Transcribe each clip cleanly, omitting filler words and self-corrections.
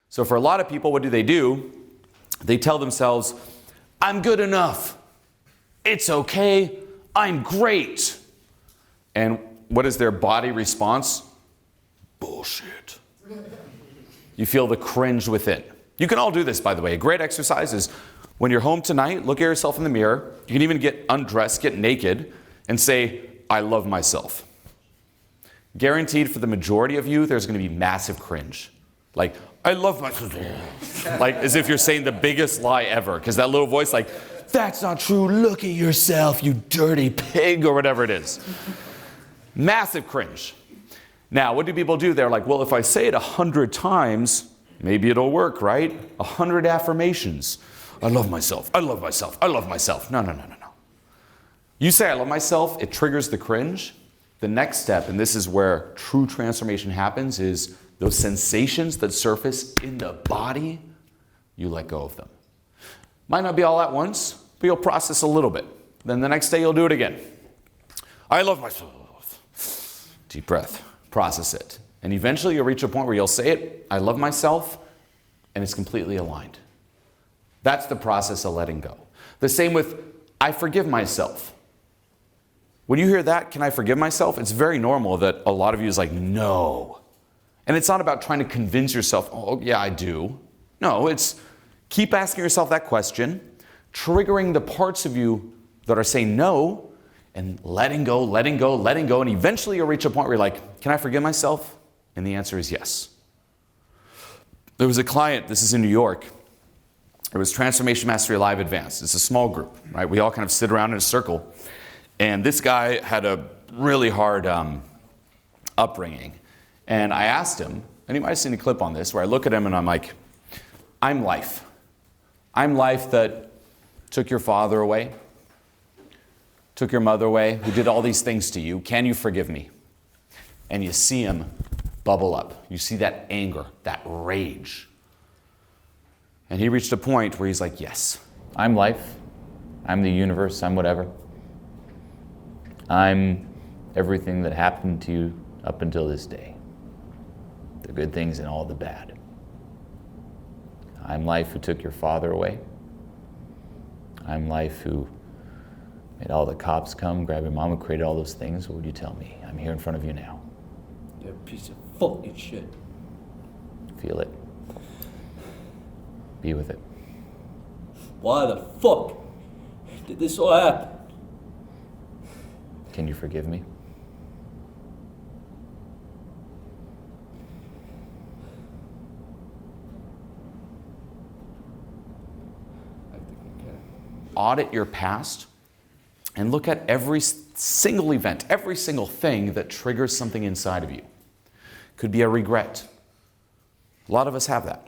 So for a lot of people, what do? They tell themselves, I'm good enough. It's okay. I'm great. And what is their body response? Bullshit. You feel the cringe within. You can all do this, by the way. A great exercise is when you're home tonight, look at yourself in the mirror. You can even get undressed, get naked, and say, I love myself. Guaranteed for the majority of you, there's going to be massive cringe. Like, I love myself. Like, as if you're saying the biggest lie ever. Because that little voice, like, that's not true. Look at yourself, you dirty pig, or whatever it is. Massive cringe. Now, what do people do? They're like, well, if I say it 100 times, maybe it'll work, right? 100 affirmations. I love myself. I love myself. I love myself. No. You say I love myself, it triggers the cringe. The next step, and this is where true transformation happens, is those sensations that surface in the body, you let go of them. Might not be all at once, but you'll process a little bit. Then the next day you'll do it again. I love myself. Deep breath. Process it. And eventually you'll reach a point where you'll say it, I love myself, and it's completely aligned. That's the process of letting go. The same with, I forgive myself. When you hear that, can I forgive myself? It's very normal that a lot of you is like, no. And it's not about trying to convince yourself, oh yeah, I do. No, it's keep asking yourself that question, triggering the parts of you that are saying no, and letting go, and eventually you'll reach a point where you're like, can I forgive myself? And the answer is yes. There was a client, this is in New York, it was Transformation Mastery Live Advanced. It's a small group, right? We all kind of sit around in a circle. And this guy had a really hard upbringing. And I asked him, and you might have seen a clip on this, where I look at him and I'm like, I'm life. I'm life that took your father away, took your mother away, who did all these things to you. Can you forgive me? And you see him bubble up. You see that anger, that rage. And he reached a point where he's like, yes, I'm life. I'm the universe. I'm whatever. I'm everything that happened to you up until this day. The good things and all the bad. I'm life who took your father away. I'm life who made all the cops come, grab your mom, and created all those things. What would you tell me? I'm here in front of you now. You're a piece of fucking shit. Feel it. Be with it. Why the fuck did this all happen? Can you forgive me? I think I can. Audit your past and look at every single event, every single thing that triggers something inside of you. Could be a regret. A lot of us have that.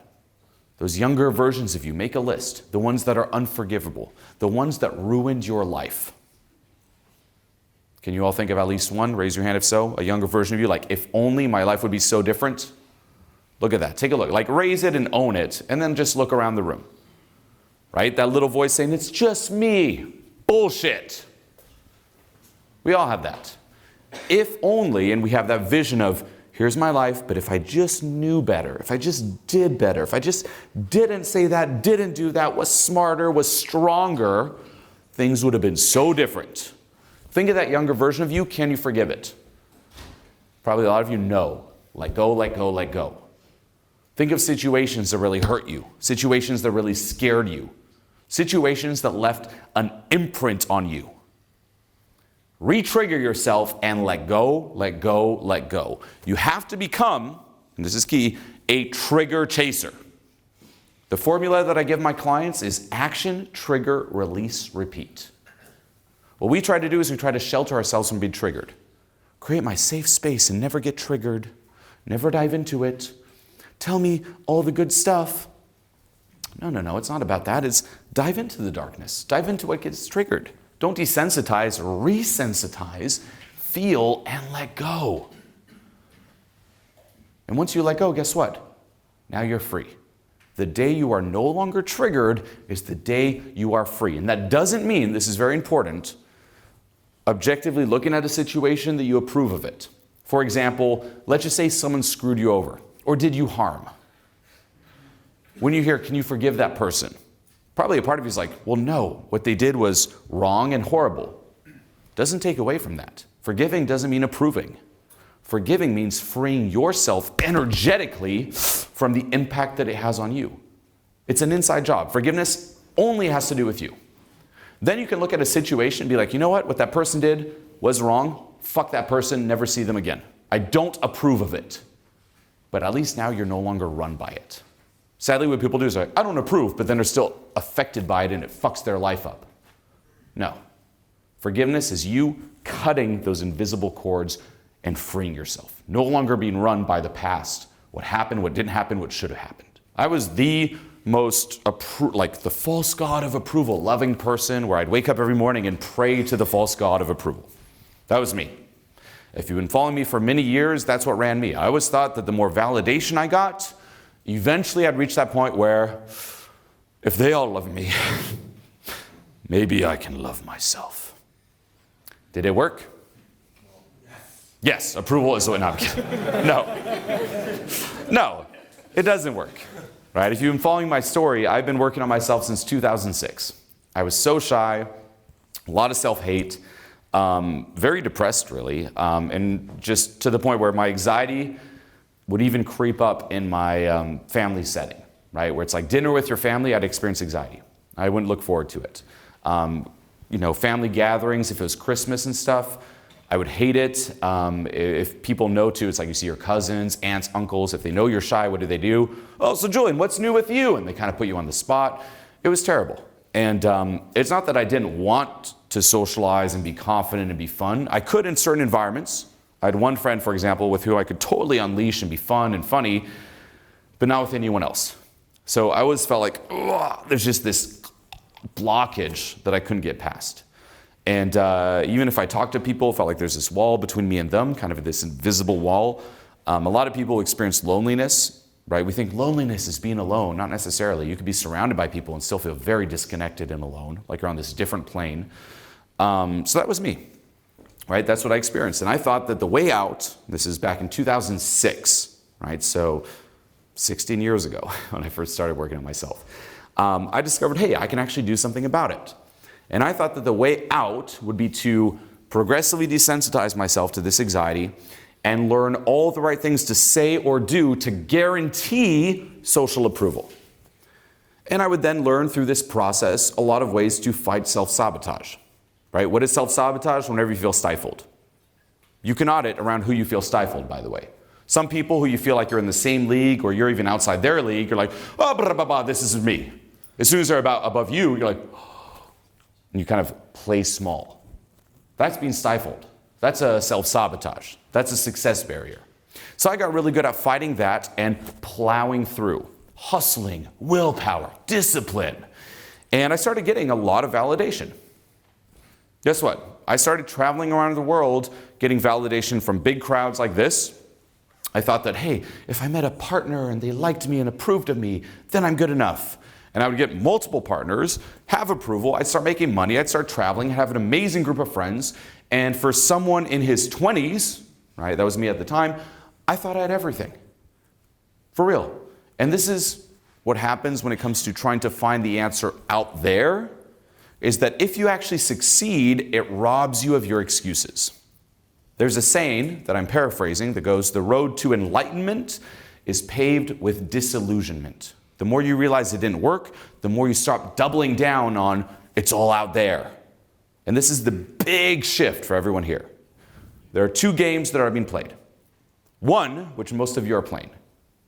Those younger versions of you, make a list. The ones that are unforgivable. The ones that ruined your life. Can you all think of at least one? Raise your hand if so. A younger version of you, like, if only my life would be so different. Look at that. Take a look. Like, raise it and own it, and then just look around the room. Right? That little voice saying, it's just me. Bullshit. We all have that. If only, and we have that vision of, here's my life, but if I just knew better, if I just did better, if I just didn't say that, didn't do that, was smarter, was stronger, things would have been so different. Think of that younger version of you. Can you forgive it? Probably a lot of you know. Let go, let go, let go. Think of situations that really hurt you. Situations that really scared you. Situations that left an imprint on you. Re-trigger yourself and let go, let go, let go. You have to become, and this is key, a trigger chaser. The formula that I give my clients is action, trigger, release, repeat. What we try to do is we try to shelter ourselves from being triggered. Create my safe space and never get triggered. Never dive into it. Tell me all the good stuff. No, it's not about that. It's dive into the darkness. Dive into what gets triggered. Don't desensitize, resensitize, feel, and let go. And once you let go, guess what? Now you're free. The day you are no longer triggered is the day you are free. And that doesn't mean, this is very important, objectively looking at a situation that you approve of it. For example, let's just say someone screwed you over or did you harm. When you hear, can you forgive that person? Probably a part of you is like, well, no, what they did was wrong and horrible. Doesn't take away from that. Forgiving doesn't mean approving. Forgiving means freeing yourself energetically from the impact that it has on you. It's an inside job. Forgiveness only has to do with you. Then you can look at a situation and be like, you know what that person did was wrong. Fuck that person, never see them again. I don't approve of it. But at least now you're no longer run by it. Sadly, what people do is like, I don't approve, but then they're still affected by it and it fucks their life up. No. Forgiveness is you cutting those invisible cords and freeing yourself. No longer being run by the past. What happened, what didn't happen, what should have happened. I was the most, the false god of approval, loving person where I'd wake up every morning and pray to the false god of approval. That was me. If you've been following me for many years, that's what ran me. I always thought that the more validation I got, eventually I'd reach that point where if they all love me, maybe I can love myself. Did it work? Yes, approval is what, no, I'm kidding. No, it doesn't work. Right? If you've been following my story, I've been working on myself since 2006. I was so shy, a lot of self-hate, very depressed really, and just to the point where my anxiety would even creep up in my family setting, right? Where it's like dinner with your family, I'd experience anxiety. I wouldn't look forward to it. Family gatherings, if it was Christmas and stuff, I would hate it. If people know too, it's like you see your cousins, aunts, uncles. If they know you're shy, what do? Oh, so Julien, what's new with you? And they kind of put you on the spot. It was terrible. And it's not that I didn't want to socialize and be confident and be fun. I could in certain environments. I had one friend, for example, with who I could totally unleash and be fun and funny, but not with anyone else. So I always felt like, there's just this blockage that I couldn't get past. And even if I talk to people, it felt like there's this wall between me and them, kind of this invisible wall. A lot of people experience loneliness, right? We think loneliness is being alone. Not necessarily. You could be surrounded by people and still feel very disconnected and alone, like you're on this different plane. So that was me, right? That's what I experienced. And I thought that the way out, this is back in 2006, right? So 16 years ago when I first started working on myself. I discovered, hey, I can actually do something about it. And I thought that the way out would be to progressively desensitize myself to this anxiety and learn all the right things to say or do to guarantee social approval. And I would then learn through this process a lot of ways to fight self-sabotage. Right? What is self-sabotage? Whenever you feel stifled. You can audit around who you feel stifled, by the way. Some people who you feel like you're in the same league or you're even outside their league, you're like, oh, blah, blah, blah, this is me. As soon as they're above you, you're like, and you kind of play small. That's being stifled. That's a self-sabotage. That's a success barrier. So I got really good at fighting that and plowing through. Hustling, willpower, discipline. And I started getting a lot of validation. Guess what? I started traveling around the world getting validation from big crowds like this. I thought that, hey, if I met a partner and they liked me and approved of me, then I'm good enough. And I would get multiple partners, have approval, I'd start making money, I'd start traveling, have an amazing group of friends. And for someone in his 20s, right, that was me at the time, I thought I had everything. For real. And this is what happens when it comes to trying to find the answer out there, is that if you actually succeed, it robs you of your excuses. There's a saying that I'm paraphrasing that goes, the road to enlightenment is paved with disillusionment. The more you realize it didn't work, the more you stop doubling down on it's all out there. And this is the big shift for everyone here. There are two games that are being played. One, which most of you are playing,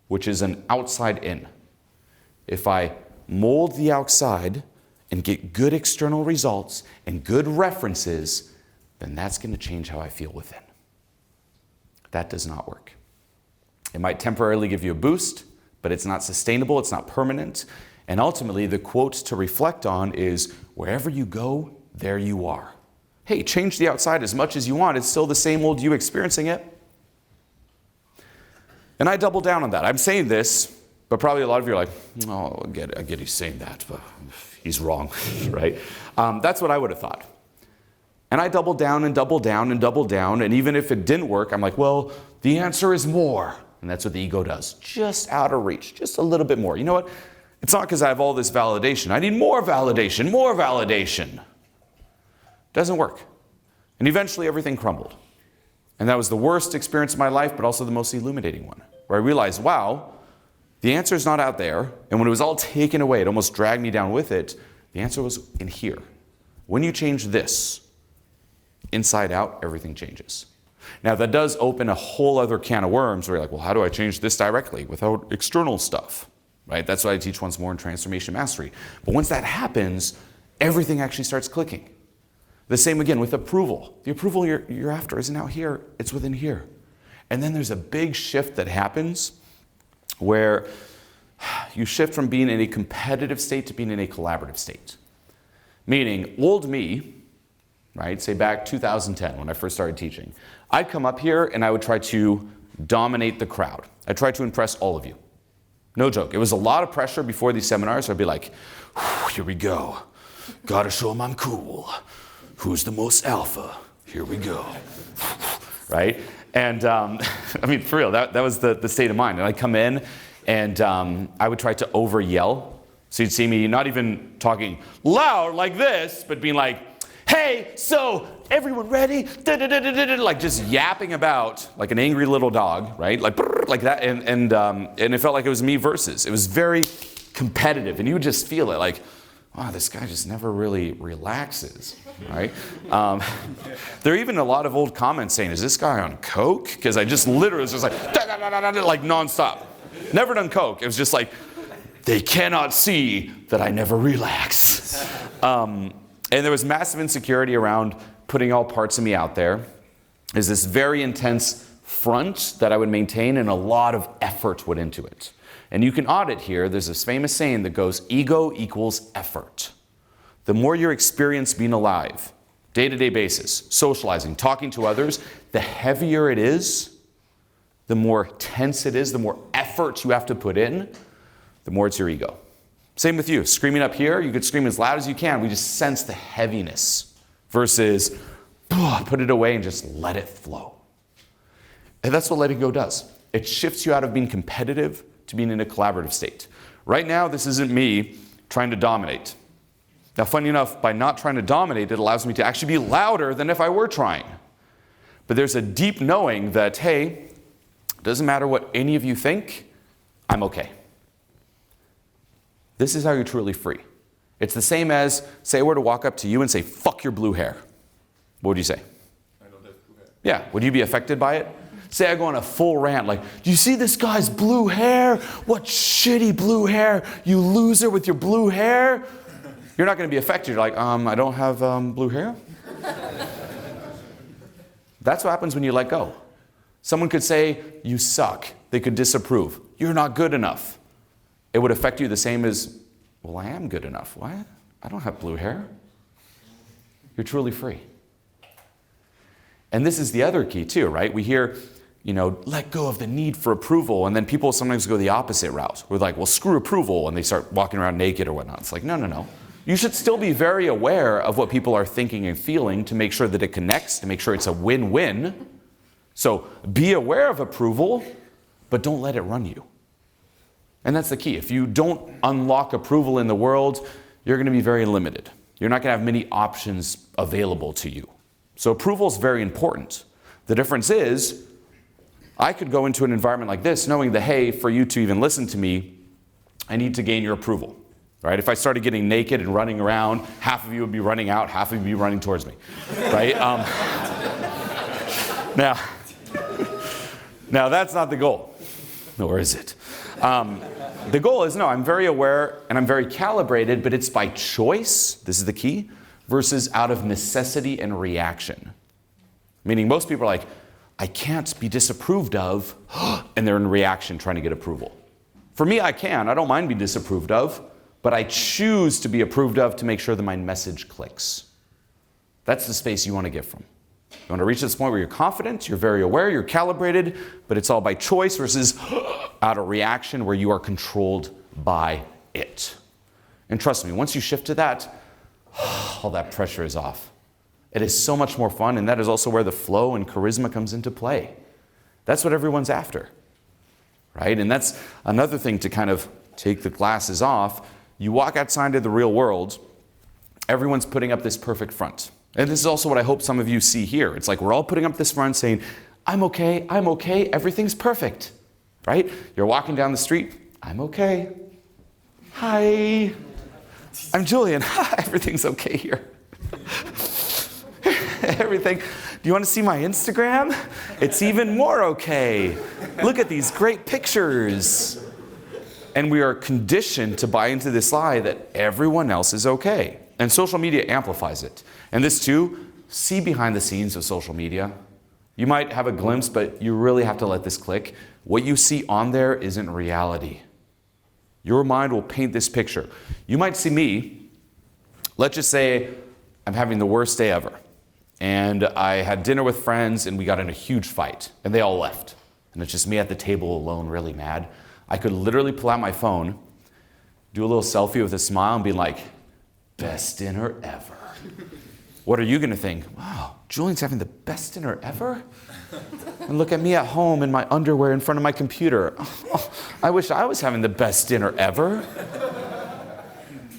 which is an outside in. If I mold the outside and get good external results and good references, then that's going to change how I feel within. That does not work. It might temporarily give you a boost, but it's not sustainable, it's not permanent. And ultimately, the quote to reflect on is, wherever you go, there you are. Hey, change the outside as much as you want, it's still the same old you experiencing it. And I double down on that. I'm saying this, but probably a lot of you are like, oh, I get he's saying that, but he's wrong, right? That's what I would have thought. And I doubled down and doubled down and doubled down, and even if it didn't work, I'm like, well, the answer is more. And that's what the ego does. Just out of reach, just a little bit more. You know what? It's not because I have all this validation. I need more validation, more validation. Doesn't work. And eventually everything crumbled. And that was the worst experience of my life, but also the most illuminating one, where I realized, wow, the answer is not out there. And when it was all taken away, it almost dragged me down with it. The answer was in here. When you change this, inside out, everything changes. Now, that does open a whole other can of worms where you're like, well, how do I change this directly without external stuff? Right? That's what I teach once more in Transformation Mastery. But once that happens, everything actually starts clicking. The same again with approval. The approval you're after isn't out here, it's within here. And then there's a big shift that happens where you shift from being in a competitive state to being in a collaborative state. Meaning, old me, right, say back 2010 when I first started teaching, I'd come up here and I would try to dominate the crowd. I'd try to impress all of you. No joke. It was a lot of pressure before these seminars. I'd be like, here we go. Gotta show them I'm cool. Who's the most alpha? Here we go. Right? And I mean, for real, that was the state of mind. And I'd come in and I would try to over yell. So you'd see me not even talking loud like this, but being like, hey, so everyone ready? Like just yapping about like an angry little dog, right? Like that. And it felt like it was me versus. It was very competitive. And you would just feel it like, wow, this guy just never really relaxes, right? There are even a lot of old comments saying, is this guy on coke? Because I just literally was just like nonstop. Never done coke. It was just like, they cannot see that I never relax. And there was massive insecurity around putting all parts of me out there. There's this very intense front that I would maintain and a lot of effort went into it. And you can audit here, there's this famous saying that goes, ego equals effort. The more you experience being alive, day-to-day basis, socializing, talking to others, the heavier it is, the more tense it is, the more effort you have to put in, the more it's your ego. Same with you. Screaming up here, you could scream as loud as you can. We just sense the heaviness versus put it away and just let it flow. And that's what letting go does. It shifts you out of being competitive to being in a collaborative state. Right now, this isn't me trying to dominate. Now, funny enough, by not trying to dominate, it allows me to actually be louder than if I were trying. But there's a deep knowing that, hey, it doesn't matter what any of you think, I'm okay. This is how you're truly free. It's the same as, say I were to walk up to you and say, fuck your blue hair. What would you say? I know that's blue hair. Yeah, would you be affected by it? Say I go on a full rant like, do you see this guy's blue hair? What shitty blue hair, you loser with your blue hair. You're not going to be affected. You're like, I don't have blue hair. That's what happens when you let go. Someone could say, you suck. They could disapprove. You're not good enough. It would affect you the same as, well, I am good enough. What? I don't have blue hair. You're truly free. And this is the other key too, right? We hear, let go of the need for approval. And then people sometimes go the opposite route. We're like, well, screw approval. And they start walking around naked or whatnot. It's like, no. You should still be very aware of what people are thinking and feeling to make sure that it connects, to make sure it's a win-win. So be aware of approval, but don't let it run you. And that's the key. If you don't unlock approval in the world, you're going to be very limited. You're not going to have many options available to you. So approval is very important. The difference is, I could go into an environment like this knowing that, hey, for you to even listen to me, I need to gain your approval. Right? If I started getting naked and running around, half of you would be running out, half of you would be running towards me. Right? Now that's not the goal. Nor is it. The goal is, no, I'm very aware and I'm very calibrated, but it's by choice, this is the key, versus out of necessity and reaction. Meaning most people are like, I can't be disapproved of, and they're in reaction trying to get approval. For me, I can. I don't mind being disapproved of, but I choose to be approved of to make sure that my message clicks. That's the space you want to get from. You want to reach this point where you're confident, you're very aware, you're calibrated, but it's all by choice versus out of reaction where you are controlled by it. And trust me, once you shift to that, all that pressure is off. It is so much more fun, and that is also where the flow and charisma comes into play. That's what everyone's after, right? And that's another thing to kind of take the glasses off, you walk outside into the real world, everyone's putting up this perfect front. And this is also what I hope some of you see here. It's like we're all putting up this front saying, I'm okay, everything's perfect, right? You're walking down the street, I'm okay. Hi, I'm Julien. Everything's okay here. Everything. Do you want to see my Instagram? It's even more okay. Look at these great pictures. And we are conditioned to buy into this lie that everyone else is okay. And social media amplifies it. And this too, see behind the scenes of social media. You might have a glimpse, but you really have to let this click. What you see on there isn't reality. Your mind will paint this picture. You might see me, let's just say I'm having the worst day ever. And I had dinner with friends and we got in a huge fight. And they all left. And it's just me at the table alone, really mad. I could literally pull out my phone, do a little selfie with a smile and be like, best dinner ever. What are you going to think? Wow, Julien's having the best dinner ever? And look at me at home in my underwear in front of my computer. Oh, I wish I was having the best dinner ever.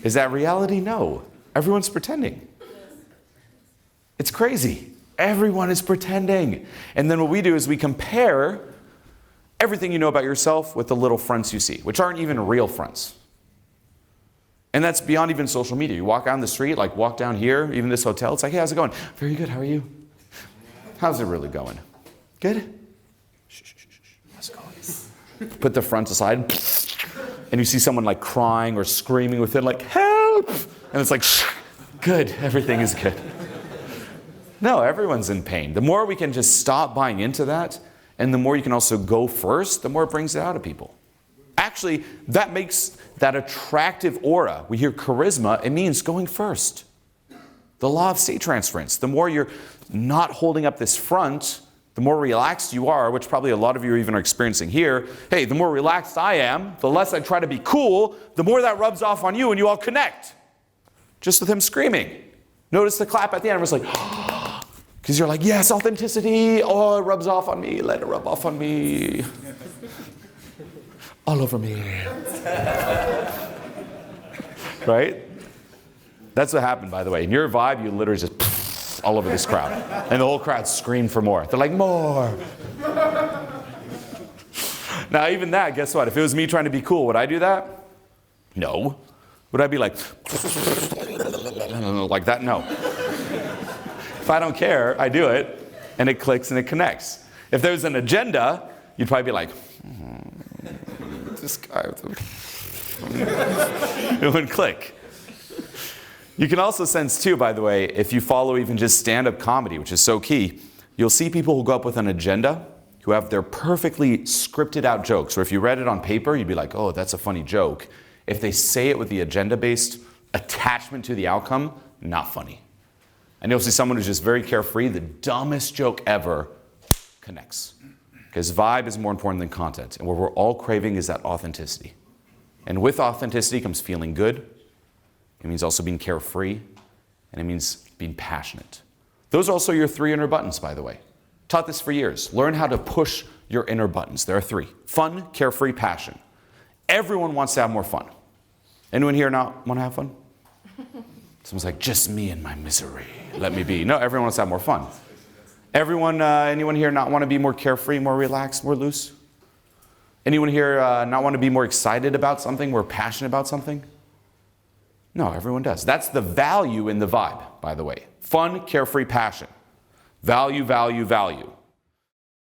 Is that reality? No. Everyone's pretending. It's crazy. Everyone is pretending. And then what we do is we compare everything you know about yourself with the little fronts you see, which aren't even real fronts. And that's beyond even social media. You walk down the street, like walk down here, even this hotel, it's like, hey, how's it going? Very good, how are you? How's it really going? Good? Shh, shh, shh, shh. How's it going? Put the front aside, and you see someone like crying or screaming within, like, help! And it's like, shh, good, everything is good. No, everyone's in pain. The more we can just stop buying into that, and the more you can also go first, the more it brings it out of people. Actually, that makes that attractive aura. We hear charisma, it means going first. The law of state transference. The more you're not holding up this front, the more relaxed you are, which probably a lot of you even are experiencing here. Hey, the more relaxed I am, the less I try to be cool, the more that rubs off on you and you all connect. Just with him screaming. Notice the clap at the end. Everyone's like, because you're like, yes, authenticity. Oh, it rubs off on me. Let it rub off on me. All over me. Right? That's what happened, by the way. In your vibe, you literally just all over this crowd. And the whole crowd screamed for more. They're like, more. Now, even that, guess what? If it was me trying to be cool, would I do that? No. Would I be like that? No. If I don't care, I do it, and it clicks and it connects. If there's an agenda, you'd probably be like, this guy, it would click. You can also sense too, by the way, if you follow even just stand-up comedy, which is so key, you'll see people who go up with an agenda, who have their perfectly scripted out jokes, or if you read it on paper, you'd be like, oh, that's a funny joke. If they say it with the agenda-based attachment to the outcome, not funny. And you'll see someone who's just very carefree, the dumbest joke ever connects. Because vibe is more important than content. And what we're all craving is that authenticity. And with authenticity comes feeling good. It means also being carefree. And it means being passionate. Those are also your 3 inner buttons, by the way. Taught this for years. Learn how to push your inner buttons. There are 3. Fun, carefree, passion. Everyone wants to have more fun. Anyone here not want to have fun? Someone's like, just me and my misery. Let me be. No, everyone wants to have more fun. Everyone, anyone here not want to be more carefree, more relaxed, more loose? Anyone here not want to be more excited about something, more passionate about something? No, everyone does. That's the value in the vibe, by the way. Fun, carefree, passion. Value, value, value.